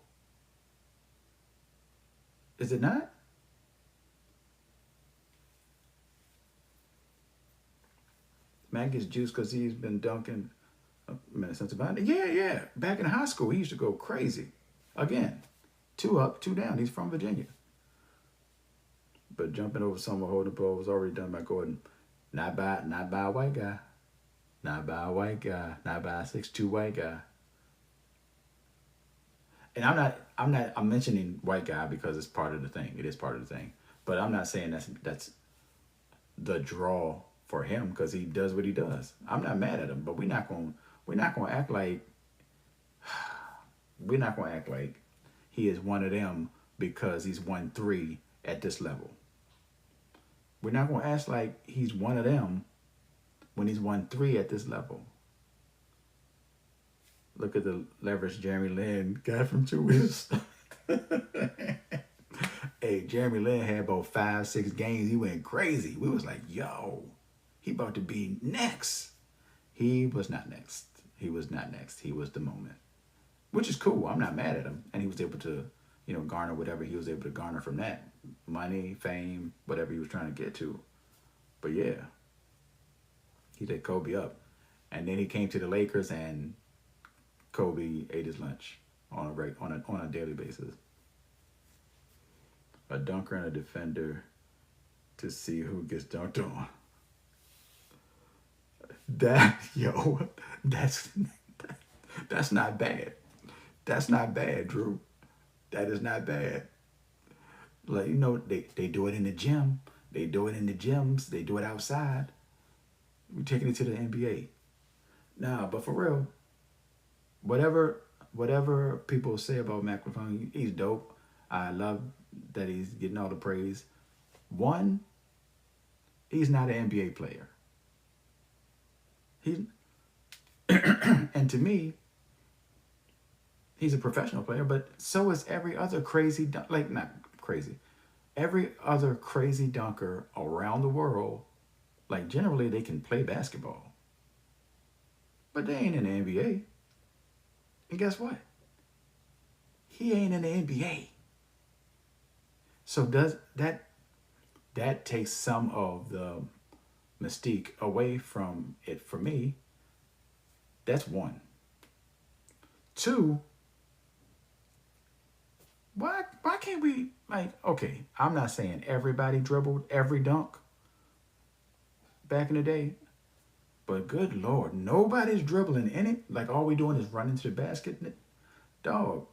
Is it not? Mac gets juice because he's been dunking since about it. Yeah. Back in high school, he used to go crazy. Again, 2 up, 2 down. He's from Virginia. But jumping over someone holding the ball was already done by Gordon. Not by a white guy. Not by a white guy. Not by a 6'2" white guy. And I'm mentioning white guy because it's part of the thing. It is part of the thing. But I'm not saying that's the draw for him because he does what he does. I'm not mad at him, but we're not gonna act like we're not gonna act like he is one of them because he's won 3 at this level. We're not gonna act like he's one of them when he's won 3 at this level. Look at the leverage Jeremy Lin got from 2 weeks. Hey, Jeremy Lin had about 5, 6 games. He went crazy. We was like, yo, he about to be next. He was not next. He was not next. He was the moment, which is cool. I'm not mad at him. And he was able to, garner whatever he was able to garner from that. Money, fame, whatever he was trying to get to. But yeah, he did Kobe up. And then he came to the Lakers and Kobe ate his lunch on a daily basis. A dunker and a defender to see who gets dunked on. That's not bad. That's not bad, Drew. That is not bad. Like, they do it in the gym. They do it in the gyms. They do it outside. We're taking it to the NBA. Nah, but for real, whatever people say about Mac McClung, he's dope. I love that he's getting all the praise. One, he's not an NBA player. He and to me, he's a professional player, but so is every other crazy like not crazy. Every other crazy dunker around the world, like generally they can play basketball, but they ain't in the NBA. And guess what? He ain't in the NBA. So does that takes some of the mystique away from it for me? That's one. Two, why can't we like okay, I'm not saying everybody dribbled every dunk back in the day, but good lord, nobody's dribbling in it. Like all we doing is running to the basket. Dog,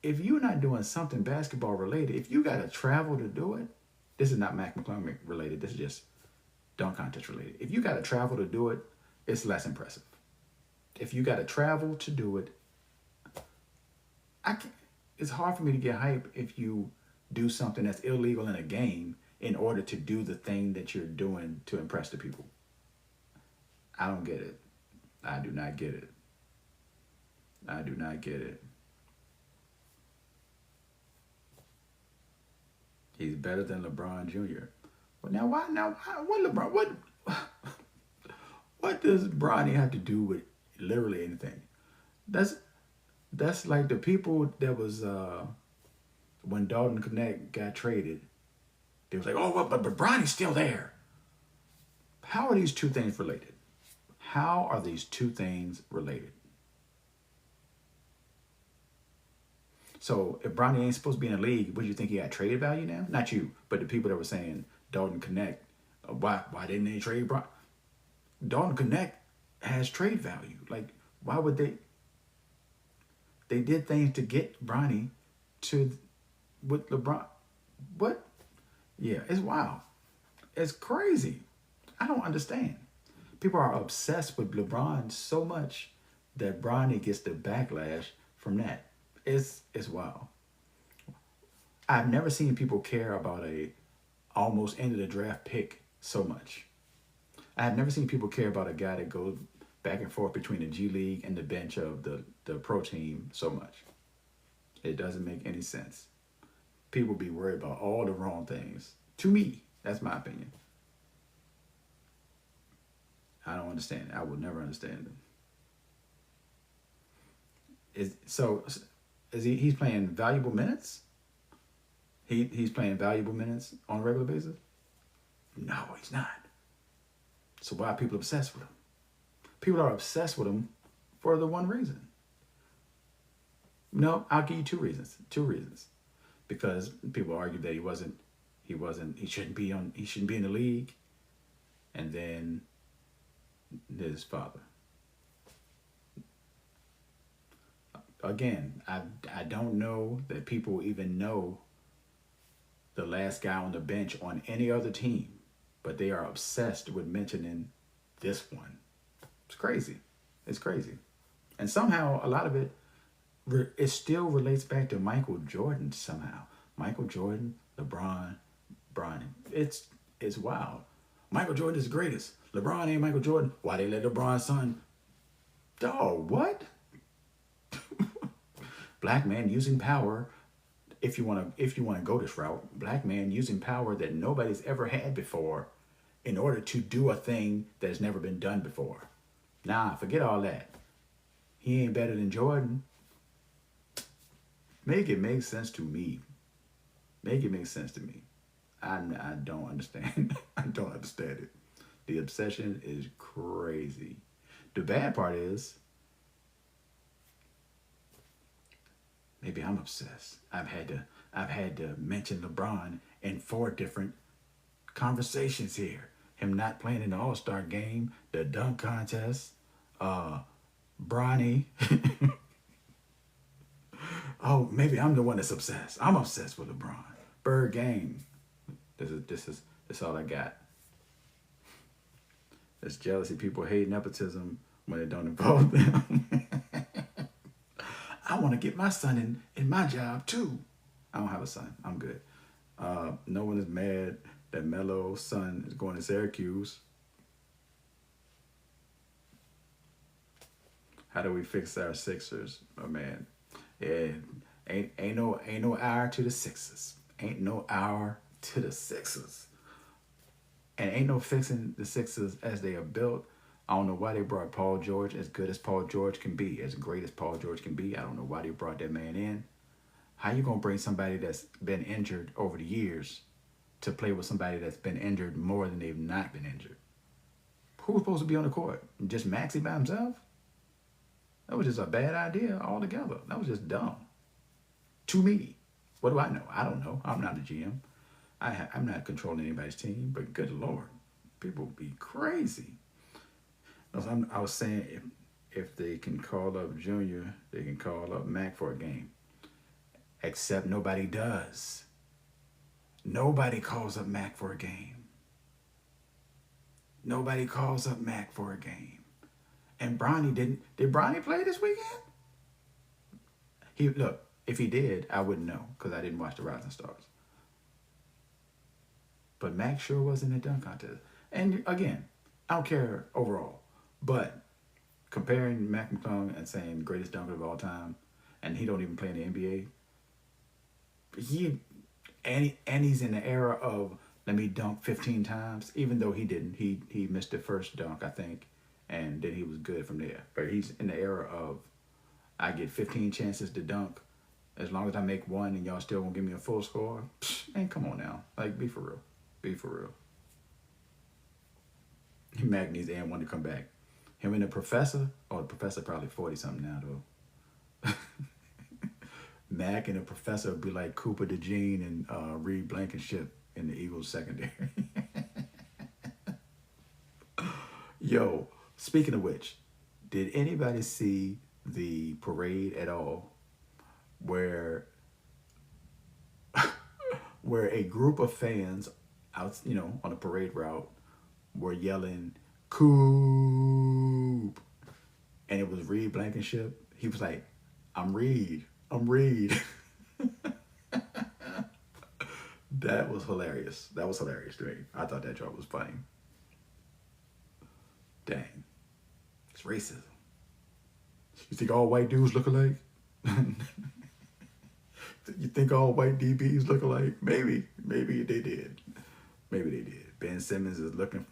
if you're not doing something basketball related, if you gotta travel to do it, this is not Mac McClung related, this is just dunk contest related. If you gotta travel to do it, it's less impressive. If you gotta travel to do it, I can it's hard for me to get hype if you do something that's illegal in a game in order to do the thing that you're doing to impress the people. I don't get it. I do not get it. I do not get it. He's better than LeBron Jr. But what LeBron what does Bronny have to do with literally anything? That's that's like the people that was when Dalton Connect got traded. They was like, oh, well, but Bronny's still there. How are these two things related? How are these two things related? So if Bronny ain't supposed to be in the league, what do you think he got traded value now? Not you, but the people that were saying Dalton Connect. Why didn't they trade Bronny? Dalton Connect has trade value. Like why would they? They did things to get Bronny to with LeBron. What? Yeah, it's wild. It's crazy. I don't understand. People are obsessed with LeBron so much that Bronny gets the backlash from that. It's wild. I've never seen people care about a almost end of the draft pick so much. I've never seen people care about a guy that goes back and forth between the G League and the bench of the pro team so much. It doesn't make any sense. People be worried about all the wrong things. To me, that's my opinion. I don't understand it. I will never understand it. He's playing valuable minutes? He's playing valuable minutes on a regular basis? No, he's not. So why are people obsessed with him? People are obsessed with him for the one reason. No, I'll give you two reasons. Two reasons. Because people argue that he shouldn't be in the league. And then his father. Again, I don't know that people even know the last guy on the bench on any other team, but they are obsessed with mentioning this one. It's crazy. It's crazy. And somehow a lot of it still relates back to Michael Jordan somehow. Michael Jordan, LeBron, Bronny. It's wild. Michael Jordan is the greatest. LeBron ain't Michael Jordan. Why they let LeBron's son? Dog, what? Black man using power. If you want to go this route, black man using power that nobody's ever had before in order to do a thing that has never been done before. Nah, forget all that. He ain't better than Jordan. Make it make sense to me. Make it make sense to me. I don't understand. I don't understand it. The obsession is crazy. The bad part is, maybe I'm obsessed. I've had to mention LeBron in 4 different conversations here. Him not playing in the All-Star game, the dunk contest, Bronny. Oh, maybe I'm the one that's obsessed. I'm obsessed with LeBron. Bird game. This is all I got. It's jealousy. People hate nepotism when it don't involve them. I want to get my son in my job too. I don't have a son. I'm good. No one is mad that Melo's son is going to Syracuse. How do we fix our Sixers? Oh man, yeah, ain't no hour to the Sixers. Ain't no hour to the Sixers, and ain't no fixing the Sixers as they are built. I don't know why they brought Paul George, as good as Paul George can be, as great as Paul George can be. I don't know why they brought that man in. How you gonna bring somebody that's been injured over the years to play with somebody that's been injured more than they've not been injured? Who's supposed to be on the court? Just Maxey by himself? That was just a bad idea altogether. That was just dumb. To me. What do I know? I don't know. I'm not a GM. I'm not controlling anybody's team, but good Lord, people be crazy. I was saying if they can call up Junior, they can call up Mac for a game. Except nobody does. Nobody calls up Mac for a game. Nobody calls up Mac for a game. And Bronny didn't. Did Bronny play this weekend? Look, if he did, I wouldn't know because I didn't watch the Rising Stars. But Mac sure was in the dunk contest. And again, I don't care overall. But comparing Mac McClung and saying greatest dunker of all time, and he don't even play in the NBA, he's in the era of let me dunk 15 times, even though he didn't. He missed the first dunk, I think, and then he was good from there. But he's in the era of I get 15 chances to dunk. As long as I make one and y'all still won't give me a full score, man, come on now. Like, be for real. Be for real. Mac needs and1 to come back. Him and the professor, the professor probably 40-something now, though. Mac and the professor would be like Cooper DeJean and Reed Blankenship in the Eagles secondary. Yo, speaking of which, did anybody see the parade at all where a group of fans out, on a parade route were yelling, "Coop," and it was Reed Blankenship. He was like, I'm Reed. That was hilarious. That was hilarious to me. I thought that joke was funny. Dang. It's racism. You think all white dudes look alike? You think all white DBs look alike? Maybe they did. Maybe they did. Ben Simmons is looking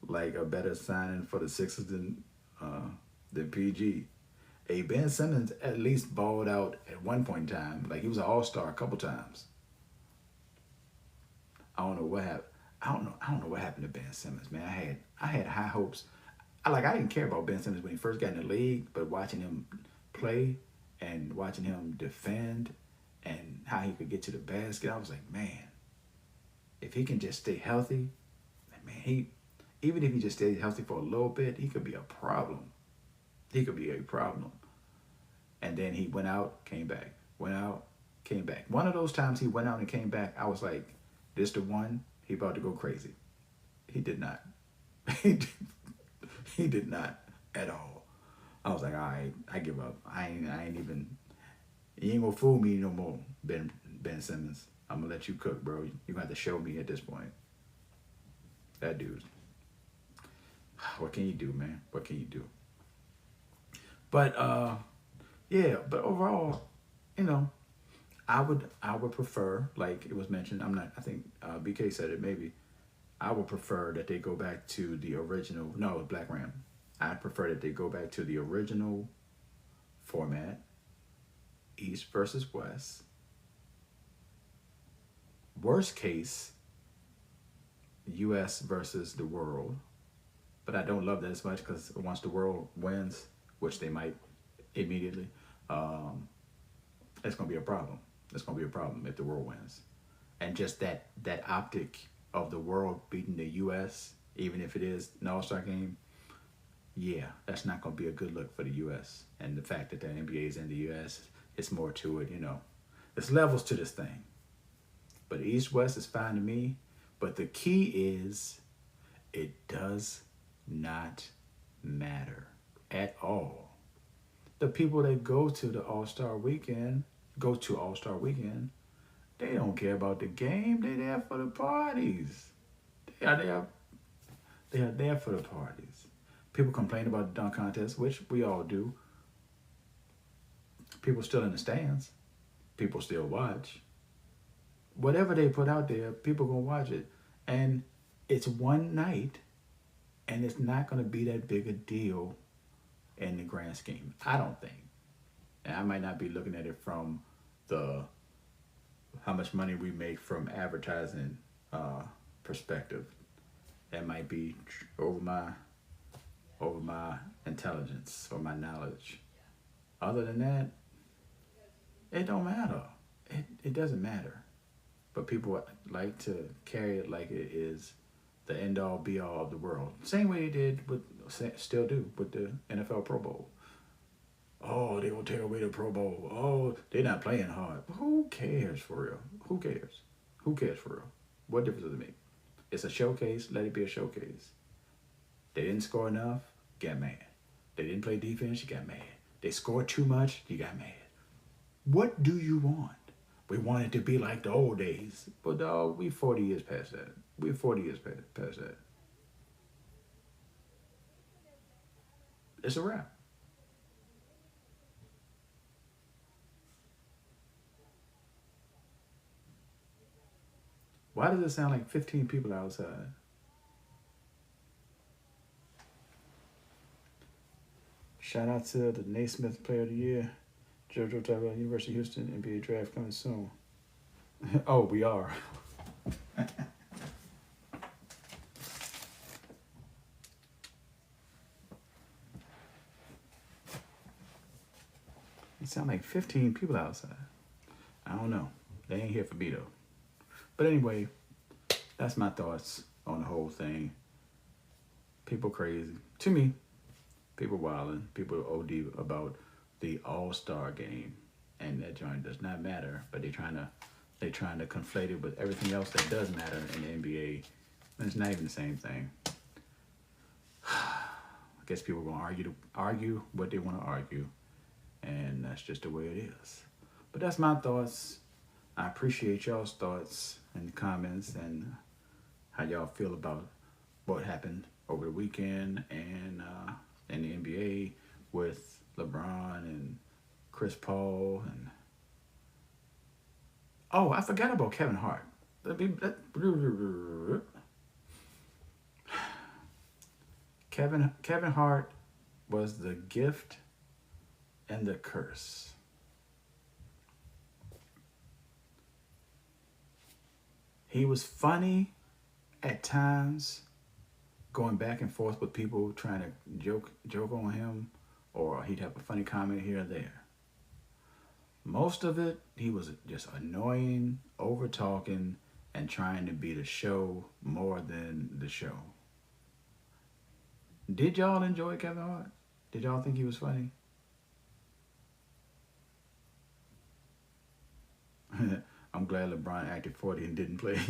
like a better signing for the Sixers than PG. Hey, Ben Simmons at least balled out at one point in time. Like, he was an all-star a couple times. I don't know what happened. I don't know what happened to Ben Simmons, man. I had high hopes. I didn't care about Ben Simmons when he first got in the league, but watching him play and watching him defend and how he could get to the basket, I was like, man, if he can just stay healthy, man, even if he just stays healthy for a little bit, he could be a problem. He could be a problem. And then he went out, came back. Went out, came back. One of those times he went out and came back, I was like, this the one? He about to go crazy. He did not. He did not at all. I was like, all right, I give up. I ain't even. You ain't gonna fool me no more, Ben Simmons. I'm gonna let you cook, bro. You gonna have to show me at this point. That dude. What can you do, man? What can you do? But yeah. But overall, I would prefer, like it was mentioned. I think BK said it. Maybe I would prefer that they go back to the original. No, Black Ram. I prefer that they go back to the original format. East versus West. Worst case, U.S. versus the world. But I don't love that as much because once the world wins, which they might immediately, it's going to be a problem. It's going to be a problem if the world wins. And just that optic of the world beating the U.S., even if it is an all-star game, yeah, that's not going to be a good look for the U.S. And the fact that the NBA is in the U.S., it's more to it, There's levels to this thing. But East-West is fine to me. But the key is it does not matter at all. The people that go to All-Star Weekend, They don't care about the game. They there for the parties. They are there. They are there for the parties. People complain about the dunk contest, which we all do. People still in the stands. People still watch. Whatever they put out there, people gonna watch it. And it's one night, and it's not gonna be that big a deal in the grand scheme. I don't think. And I might not be looking at it from the how much money we make from advertising perspective. That might be over my intelligence or my knowledge. Other than that, it don't matter. It doesn't matter. But people like to carry it like it is the end all be all of the world. Same way they did with still do with the NFL Pro Bowl. Oh, they gonna take away the Pro Bowl. Oh, they're not playing hard. Who cares for real? Who cares? Who cares for real? What difference does it make? It's a showcase. Let it be a showcase. They didn't score enough. Get mad. They didn't play defense. You got mad. They scored too much. You got mad. What do you want? We want it to be like the old days. But dog, we 40 years past that. We're 40 years past that. It's a wrap. Why does it sound like 15 people outside? Shout out to the Naismith Player of the Year, JoJo Tyrell, University of Houston, NBA draft coming soon. Oh, we are. It sound like 15 people outside. I don't know. They ain't here for me though. But anyway, that's my thoughts on the whole thing. People crazy. To me, people wilding. People OD about the All-Star game. And that joint does not matter. But they're trying to conflate it with everything else that does matter in the NBA. And it's not even the same thing. I guess people are gonna argue what they want to argue. And that's just the way it is. But that's my thoughts. I appreciate y'all's thoughts and comments and how y'all feel about what happened over the weekend and in the NBA with LeBron and Chris Paul and oh, I forgot about Kevin Hart. Kevin Hart was the gift and the curse. He was funny at times, going back and forth with people trying to joke on him, or he'd have a funny comment here or there. Most of it, he was just annoying, over talking, and trying to be the show more than the show. Did y'all enjoy Kevin Hart? Did y'all think he was funny? I'm glad LeBron acted 40 and didn't play.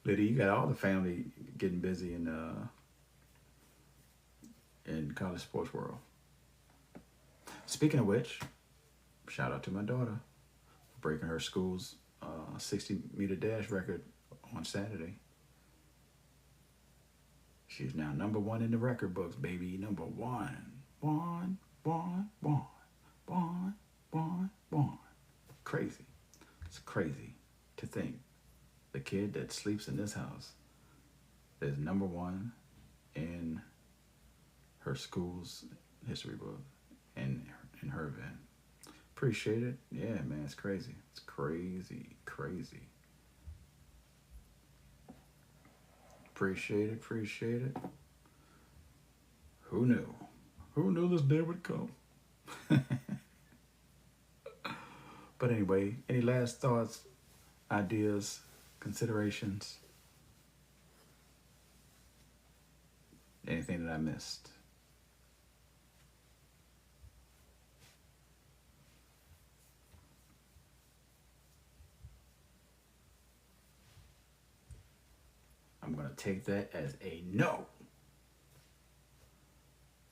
Liddy, you got all the family getting busy in college sports world. Speaking of which, shout out to my daughter for breaking her school's 60-meter dash record on Saturday. She's now number one in the record books, baby. Number one. One. Crazy. It's crazy to think the kid that sleeps in this house is number one in her school's history book and in her event. Appreciate it. Yeah, man, it's crazy. It's crazy. Appreciate it. Who knew? Who knew this day would come? But anyway, any last thoughts, ideas, considerations? Anything that I missed? I'm going to take that as a no.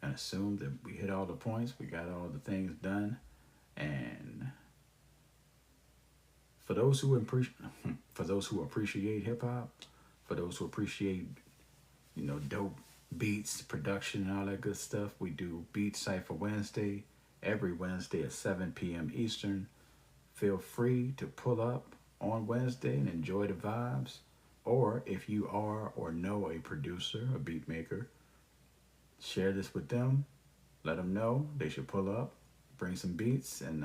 And assume that we hit all the points, we got all the things done, And for those who appreciate hip hop, for those who appreciate, dope beats, production, and all that good stuff, we do Beat Cypher Wednesday, every Wednesday at 7 p.m. Eastern. Feel free to pull up on Wednesday and enjoy the vibes. Or if you are or know a producer, a beat maker, share this with them. Let them know they should pull up, bring some beats, and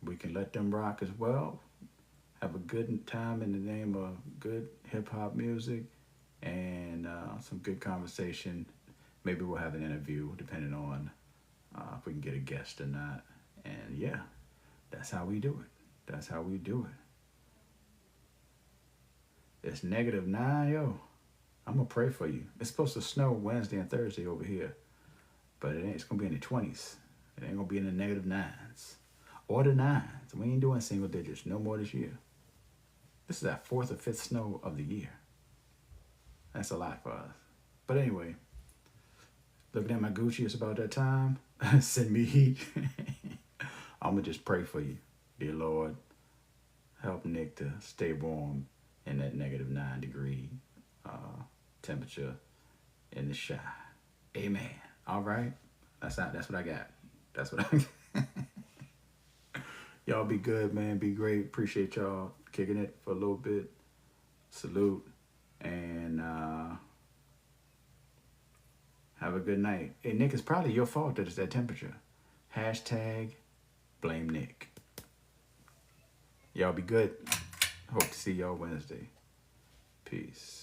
we can let them rock as well. Have a good time in the name of good hip hop music and some good conversation. Maybe we'll have an interview depending on if we can get a guest or not. And yeah, that's how we do it. That's how we do it. It's -9, yo. I'm gonna pray for you. It's supposed to snow Wednesday and Thursday over here, but it ain't. It's gonna be in the 20s. It ain't gonna be in the -9s or the 9s. We ain't doing single digits no more this year. This is our 4th or 5th snow of the year. That's a lot for us. But anyway, looking at my Gucci, it's about that time. Send me heat. I'm gonna just pray for you, dear Lord. Help Nick to stay warm in that -9 degree temperature in the shy. Amen. All right. That's what I got. That's what I got. Y'all be good, man. Be great. Appreciate y'all kicking it for a little bit. Salute. And have a good night. Hey, Nick, it's probably your fault that it's that temperature. #blame Nick. Y'all be good. Hope to see y'all Wednesday. Peace.